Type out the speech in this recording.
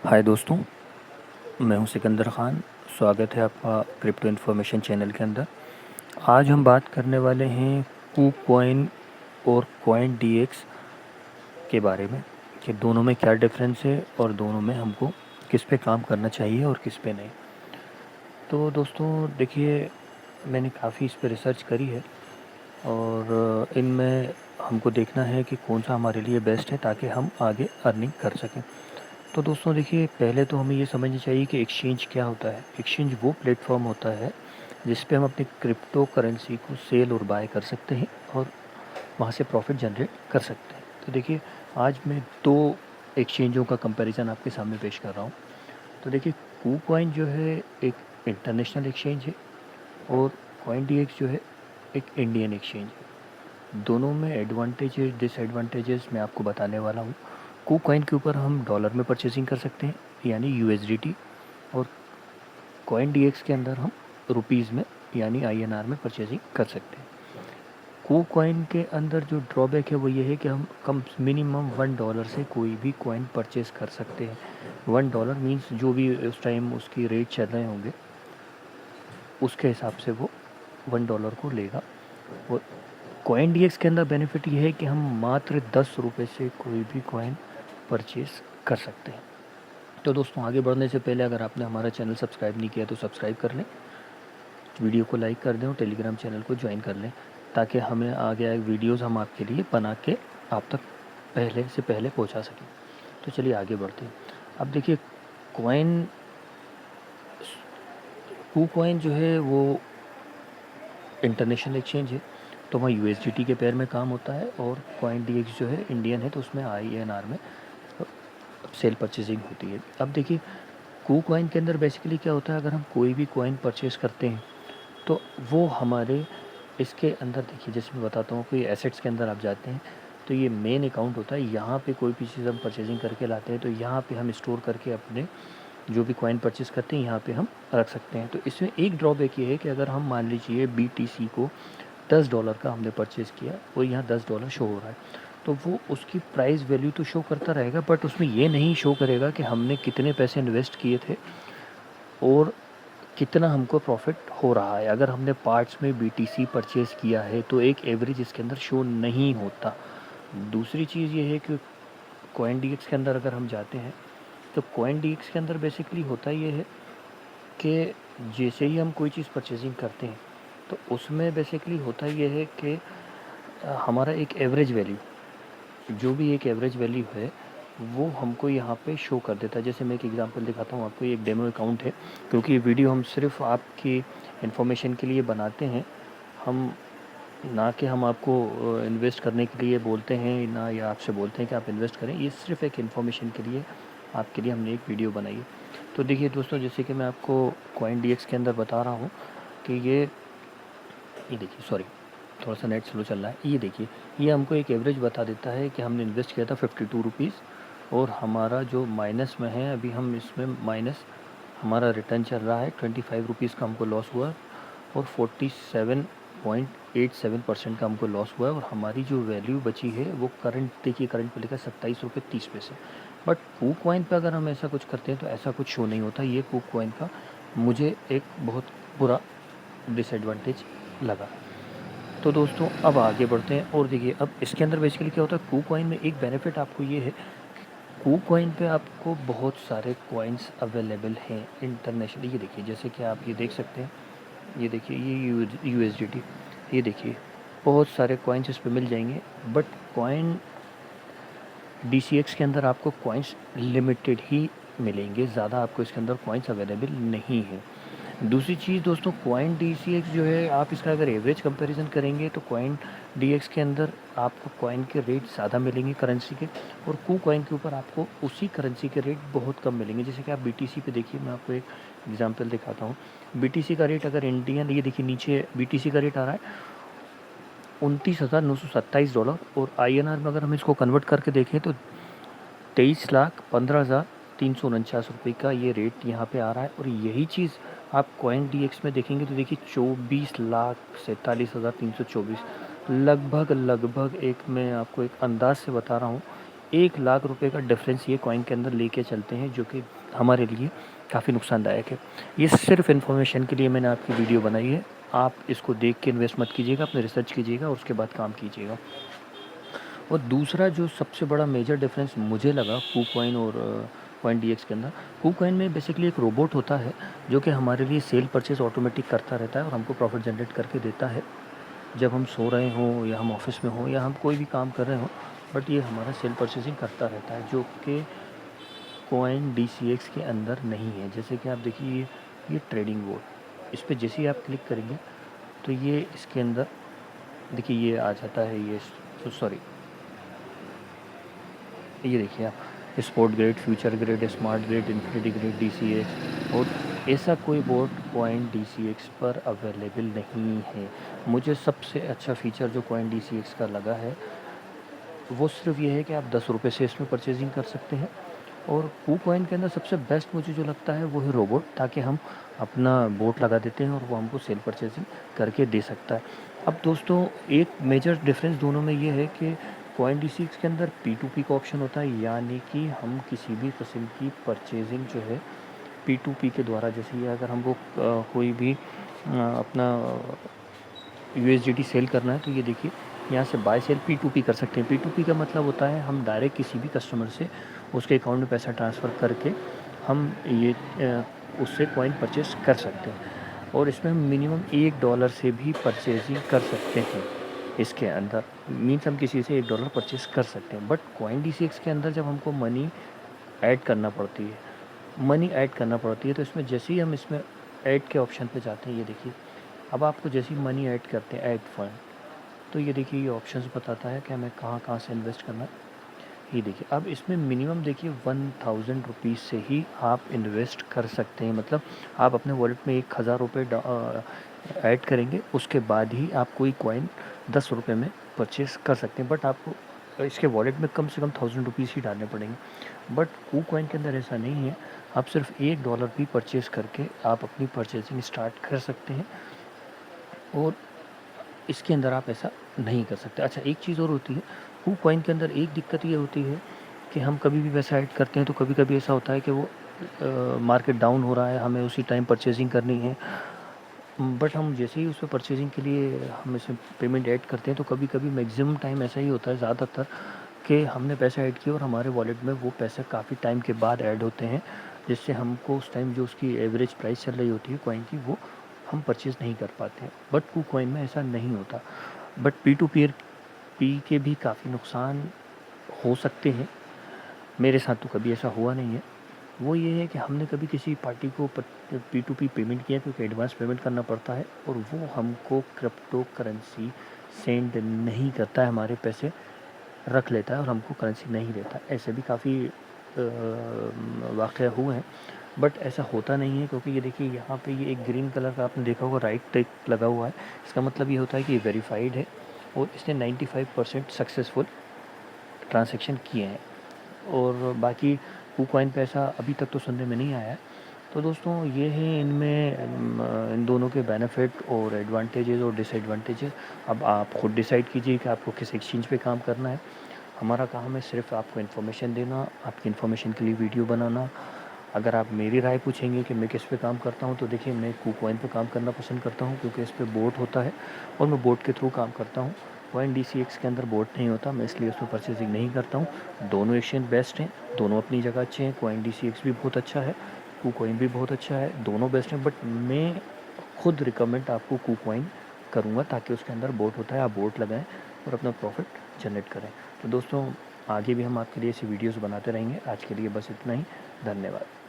हाय दोस्तों, मैं हूं सिकंदर खान। स्वागत है आपका क्रिप्टो इन्फॉर्मेशन चैनल के अंदर। आज हम बात करने वाले हैं कू कॉइन और कॉइन डीएक्स के बारे में कि दोनों में क्या डिफरेंस है और दोनों में हमको किस पे काम करना चाहिए और किस पे नहीं। तो दोस्तों देखिए, मैंने काफ़ी इस पे रिसर्च करी है और इनमें हमको देखना है कि कौन सा हमारे लिए बेस्ट है ताकि हम आगे अर्निंग कर सकें। तो दोस्तों देखिए, पहले तो हमें ये समझना चाहिए कि एक्सचेंज क्या होता है। एक्सचेंज वो प्लेटफॉर्म होता है जिस पे हम अपनी क्रिप्टो करेंसी को सेल और बाय कर सकते हैं और वहाँ से प्रॉफिट जनरेट कर सकते हैं। तो देखिए, आज मैं दो एक्सचेंजों का कंपैरिजन आपके सामने पेश कर रहा हूँ। तो देखिए, कूकॉइन जो है एक इंटरनेशनल एक्सचेंज है और कॉइन डीएक्स जो है एक इंडियन एक्सचेंज है। दोनों में एडवांटेजेस डिसएडवांटेजेस मैं आपको बताने वाला हूँ। कूकॉइन के ऊपर हम डॉलर में परचेजिंग कर सकते हैं यानी यूएसडीटी, और कॉइन डीएक्स के अंदर हम रुपीज़ में यानी आईएनआर में परचेजिंग कर सकते हैं। कू कॉइन के अंदर जो ड्रॉबैक है वो ये है कि हम कम मिनिमम $1 से कोई भी कॉइन परचेज़ कर सकते हैं। $1 मीन्स जो भी उस टाइम उसकी रेट चल रहे होंगे उसके हिसाब से वो $1 को लेगा। और कॉइन डीएक्स के अंदर बेनिफिट ये है कि हम मात्र ₹10 से कोई भी कॉइन परचेज़ कर सकते हैं। तो दोस्तों, आगे बढ़ने से पहले अगर आपने हमारा चैनल सब्सक्राइब नहीं किया तो सब्सक्राइब कर लें, वीडियो को लाइक कर दें और टेलीग्राम चैनल को ज्वाइन कर लें ताकि हमें आगे आए वीडियोस हम आपके लिए बना के आप तक पहले से पहले पहुंचा सकें। तो चलिए आगे बढ़ते हैं। अब देखिए, कॉइन कू कॉइन जो है वो इंटरनेशनल एक्सचेंज है, तो वहाँ यूएसडीटी के पेयर में काम होता है, और कॉइन डीएक्स जो है इंडियन है तो उसमें आईएनआर में सेल परचेजिंग होती है। अब देखिए, कू कॉइन के अंदर बेसिकली क्या होता है, अगर हम कोई भी कॉइन परचेज़ करते हैं तो वो हमारे इसके अंदर देखिए, जैसे मैं बताता हूँ, कोई एसेट्स के अंदर आप जाते हैं तो ये मेन अकाउंट होता है। यहाँ पे कोई भी चीज़ हम परचेजिंग करके लाते हैं तो यहाँ पे हम स्टोर करके अपने जो भी कॉइन परचेज़ करते हैं यहाँ पे हम रख सकते हैं। तो इसमें एक ड्रॉबैक ये है कि अगर हम मान लीजिए BTC को $10 का हमने परचेज़ किया और यहाँ $10 शो हो रहा है, तो वो उसकी प्राइस वैल्यू तो शो करता रहेगा, बट उसमें ये नहीं शो करेगा कि हमने कितने पैसे इन्वेस्ट किए थे और कितना हमको प्रॉफिट हो रहा है। अगर हमने पार्ट्स में BTC परचेज़ किया है तो एक एवरेज इसके अंदर शो नहीं होता। दूसरी चीज़ ये है कि कॉइन डीएक्स के अंदर अगर हम जाते हैं तो कॉइन डीएक्स के अंदर बेसिकली होता ये है कि जैसे ही हम कोई चीज़ परचेजिंग करते हैं तो उसमें बेसिकली होता ये है कि हमारा एक एवरेज वैल्यू, जो भी एक एवरेज वैल्यू है वो हमको यहाँ पे शो कर देता है। जैसे मैं एक एग्जांपल दिखाता हूँ आपको, ये एक डेमो अकाउंट है, क्योंकि ये वीडियो हम सिर्फ आपकी इन्फॉर्मेशन के लिए बनाते हैं, हम ना कि हम आपको इन्वेस्ट करने के लिए बोलते हैं, ना या आपसे बोलते हैं कि आप इन्वेस्ट करें। ये सिर्फ एक इन्फॉर्मेशन के लिए आपके लिए हमने एक वीडियो बनाई है। तो देखिए दोस्तों, जैसे कि मैं आपको कॉइन डीएक्स के अंदर बता रहा हूँ कि ये देखिए, सॉरी थोड़ा सा नेट स्लो चल रहा है। ये देखिए, ये हमको एक एवरेज बता देता है कि हमने इन्वेस्ट किया था ₹52 और हमारा जो माइनस में है अभी, हम इसमें माइनस हमारा रिटर्न चल रहा है ₹25 का हमको लॉस हुआ और 47.87% का हमको लॉस हुआ है, और हमारी जो वैल्यू बची है वो करंट देखिए, करंट पे लिखा है ₹27.30। बट कू कॉइन पे अगर हम ऐसा कुछ करते हैं तो ऐसा कुछ शो नहीं होता। ये कू कॉइन का मुझे एक बहुत बुरा डिसएडवांटेज लगा। तो दोस्तों, अब आगे बढ़ते हैं और देखिए, अब इसके अंदर बेसिकली क्या होता है, कू कॉइन में एक बेनिफिट आपको ये है, कू कॉइन पे आपको बहुत सारे कॉइन्स अवेलेबल हैं इंटरनेशनली। ये देखिए, जैसे कि आप ये देख सकते हैं, ये देखिए, ये यूएसडीटी, ये देखिए, बहुत सारे कॉइन्स इस पे मिल जाएंगे। बट कॉइन डीसीएक्स के अंदर आपको कॉइन्स लिमिटेड ही मिलेंगे, ज़्यादा आपको इसके अंदर कॉइन्स अवेलेबल नहीं है। दूसरी चीज़ दोस्तों, कॉइन डीसीएक्स जो है, आप इसका अगर एवरेज कंपैरिजन करेंगे तो कॉइन डीएक्स के अंदर आपको कॉइन के रेट ज़्यादा मिलेंगे करेंसी के, और कू कॉइन के ऊपर आपको उसी करेंसी के रेट बहुत कम मिलेंगे। जैसे कि आप बीटीसी पे देखिए, मैं आपको एक एग्जांपल दिखाता हूँ। बीटीसी का रेट अगर इंडियन, ये देखिए नीचे बीटीसी का रेट आ रहा है $29,927, और आईएनआर में अगर हम इसको कन्वर्ट करके देखें तो 23,15,349 का ये रेट यहाँ पे आ रहा है। और यही चीज़ आप कॉइन डीएक्स में देखेंगे तो देखिए 24,47,324, लगभग लगभग, एक मैं आपको एक अंदाज से बता रहा हूँ 1 लाख रुपए का डिफरेंस ये कॉइन के अंदर लेके चलते हैं, जो कि हमारे लिए काफ़ी नुकसानदायक है। ये सिर्फ इन्फॉर्मेशन के लिए मैंने आपकी वीडियो बनाई है। आप इसको देख के इन्वेस्ट मत कीजिएगा, अपने रिसर्च कीजिएगा और उसके बाद काम कीजिएगा। और दूसरा जो सबसे बड़ा मेजर डिफरेंस मुझे लगा KuCoin और CoinDX के अंदर, KuCoin में बेसिकली एक रोबोट होता है जो कि हमारे लिए सेल परचेज ऑटोमेटिक करता रहता है और हमको प्रॉफिट जनरेट करके देता है जब हम सो रहे हों या हम ऑफिस में हों या हम कोई भी काम कर रहे हों। बट ये हमारा सेल परचेजिंग करता रहता है, जो कि CoinDCX के अंदर नहीं है। जैसे कि आप देखिए ये ट्रेडिंग बोर्ड, इस पर जैसे ही आप क्लिक करेंगे तो ये इसके अंदर देखिए ये आ जाता है। ये सॉरी, ये देखिए आप sport grade, future grade, smart grade, infinity grade, DCX, और ऐसा कोई बोर्ड CoinDCX पर अवेलेबल नहीं है। मुझे सबसे अच्छा फ़ीचर जो CoinDCX का लगा है वो सिर्फ ये है कि आप 10 रुपये से इसमें परचेजिंग कर सकते हैं। और KuCoin के अंदर सबसे बेस्ट मुझे जो लगता है वो है रोबोट, ताकि हम अपना बोट लगा देते हैं और वो हमको सेल परचेजिंग करके दे सकता है। अब दोस्तों एक मेजर डिफरेंस दोनों में ये है कि CoinDCX के अंदर P2P का ऑप्शन होता है, यानी कि हम किसी भी किस्म की परचेजिंग जो है P2P के द्वारा, जैसे ये अगर हमको कोई भी अपना USDT सेल करना है तो ये देखिए यहाँ से बाय सेल P2P कर सकते हैं। P2P का मतलब होता है हम डायरेक्ट किसी भी कस्टमर से उसके अकाउंट में पैसा ट्रांसफ़र करके हम ये उससे कॉइन परचेज़ कर सकते हैं। और इसमें हम मिनिमम $1 से भी परचेजिंग कर सकते हैं। इसके अंदर मीन्स हम किसी से $1 परचेज़ कर सकते हैं। बट CoinDCX के अंदर जब हमको मनी ऐड करना पड़ती है तो इसमें जैसे ही हम इसमें ऐड के ऑप्शन पे जाते हैं, ये देखिए अब आपको जैसे ही मनी ऐड करते हैं, ऐड फंड, तो ये देखिए ये ऑप्शंस बताता है कि हमें कहाँ कहाँ से इन्वेस्ट करना है। ये देखिए अब इसमें मिनिमम देखिए 1000 रुपीज़ से ही आप इन्वेस्ट कर सकते हैं। मतलब आप अपने वॉलेट में 1000 रुपये ऐड करेंगे, उसके बाद ही आप कोई कॉइन 10 रुपये में परचेज़ कर सकते हैं। बट आपको इसके वॉलेट में कम से कम 1000 रुपीज़ ही डालने पड़ेंगे। बट KuCoin के अंदर ऐसा नहीं है, आप सिर्फ $1 भी परचेज़ करके आप अपनी परचेजिंग स्टार्ट कर सकते हैं। और इसके अंदर आप ऐसा नहीं कर सकते। अच्छा एक चीज़ और होती है, KuCoin के अंदर एक दिक्कत ये होती है कि हम कभी भी पैसा ऐड करते हैं तो कभी कभी ऐसा होता है कि वो मार्केट डाउन हो रहा है, हमें उसी टाइम परचेजिंग करनी है। बट हम जैसे ही उस पर परचेजिंग के लिए हम इसमें पेमेंट ऐड करते हैं तो कभी कभी मैक्सिमम टाइम ऐसा ही होता है ज़्यादातर कि हमने पैसा ऐड किया और हमारे वॉलेट में वो पैसे काफ़ी टाइम के बाद ऐड होते हैं, जिससे हमको उस टाइम जो उसकी एवरेज प्राइस चल रही होती है कॉइन की, वो हम परचेज़ नहीं कर पाते हैं। बट KuCoin में ऐसा नहीं होता। बट P2P के भी काफ़ी नुकसान हो सकते हैं। मेरे साथ तो कभी ऐसा हुआ नहीं है। वो ये है कि हमने कभी किसी पार्टी को P2P पेमेंट किया, क्योंकि एडवांस पेमेंट करना पड़ता है और वो हमको क्रिप्टो करेंसी सेंड नहीं करता है, हमारे पैसे रख लेता है और हमको करेंसी नहीं देता। ऐसे भी काफ़ी वाक़या हुए हैं। बट ऐसा होता नहीं है, क्योंकि ये देखिए यहाँ पे ये एक ग्रीन कलर का आपने देखा होगा राइट टिक लगा हुआ है। इसका मतलब ये होता है कि ये वेरीफाइड है और इसने 95% सक्सेसफुल ट्रांजैक्शन किए हैं। और बाकी KuCoin पे ऐसा अभी तक तो सुनने में नहीं आया है। तो दोस्तों ये है इनमें इन दोनों के बेनिफिट और एडवांटेजेस और डिसएडवांटेजेस। अब आप खुद डिसाइड कीजिए कि आपको किस एक्सचेंज पे काम करना है। हमारा काम है सिर्फ आपको इन्फॉर्मेशन देना, आपकी इन्फॉर्मेशन के लिए वीडियो बनाना। अगर आप मेरी राय पूछेंगे कि मैं किस पे काम करता हूँ, तो देखिए मैं KuCoin पे काम करना पसंद करता हूँ, क्योंकि इस पे बोट होता है और मैं बोट के थ्रू काम करता हूँ। CoinDCX के अंदर बोट नहीं होता, मैं इसलिए उसमें परचेजिंग नहीं करता हूँ। दोनों एक्सचेंज बेस्ट हैं, दोनों अपनी जगह अच्छे हैं। CoinDCX भी बहुत अच्छा है, KuCoin भी बहुत अच्छा है, दोनों बेस्ट हैं। बट मैं खुद रिकमेंड आपको KuCoin करूँगा, ताकि उसके अंदर बोट होता है, आप बोट लगाएं और अपना प्रॉफिट जनरेट करें। तो दोस्तों आगे भी हम आपके लिए ऐसी वीडियोस बनाते रहेंगे। आज के लिए बस इतना ही, धन्यवाद।